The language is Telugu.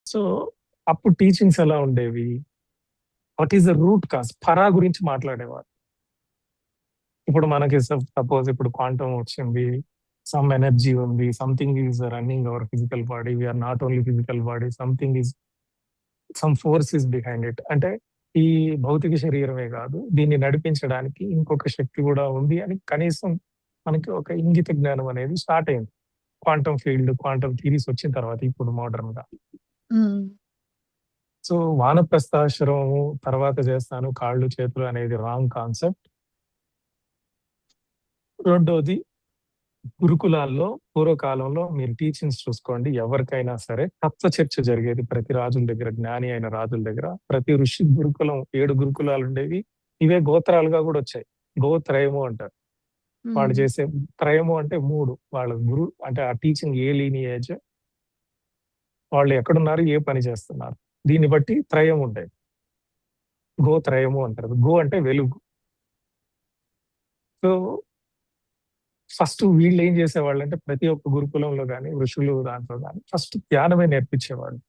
సో అప్పుడు టీచింగ్స్ ఎలా ఉండేవి? What is the root cause? పరా గురించి మాట్లాడేవారు. ఇప్పుడు మనకి సపోజ్ ఇప్పుడు క్వాంటమ్ వచ్చింది. సమ్ ఎనర్జీ ఉంది. Something is running our physical body. We are not only physical body. Something is some force is behind it. అంటే ఈ భౌతిక శరీరమే కాదు. దీన్ని నడిపించడానికి ఇంకొక శక్తి కూడా ఉంది అని కనీసం మనకి ఒక ఇంగిత జ్ఞానం అనేది స్టార్ట్ అయింది. క్వాంటమ్ ఫీల్డ్, క్వాంటమ్ థియరీస్ వచ్చిన తర్వాత ఇప్పుడు మోడర్న్‌గా. హ్మ్. సో వానప్రస్థాశ్రమము తర్వాత చేస్తాను కాళ్ళు, చేతులు అనేది రాంగ్ కాన్సెప్ట్. రెండోది గురుకులాల్లో పూర్వకాలంలో మీరు టీచింగ్స్ చూసుకోండి. ఎవరికైనా సరే తత్వ చర్చ జరిగేది ప్రతి రాజుల దగ్గర, జ్ఞాని అయిన రాజుల దగ్గర. ప్రతి ఋషి గురుకులం 7 గురుకులాలు ఉండేవి. ఇవే గోత్రాలుగా కూడా వచ్చాయి. గోత్రయము అంటారు. వాళ్ళు హ్మ్. చేసే త్రయము అంటే 3. వాళ్ళ అంటే ఆ టీచింగ్ ఏ లీనియేజ్, వాళ్ళు ఎక్కడున్నారు, ఏ పని చేస్తున్నారు. దీన్ని బట్టి త్రయం ఉండేది. గోత్రయము అంటారు. గో అంటే వెలుగు. సో ఫస్ట్ వీళ్ళు ఏం చేసేవాళ్ళంటే ప్రతి ఒక్క గురుకులంలో గాని, ఋషులు దాంట్లో గాని ఫస్ట్ ధ్యానమే నేర్పించేవాళ్ళు.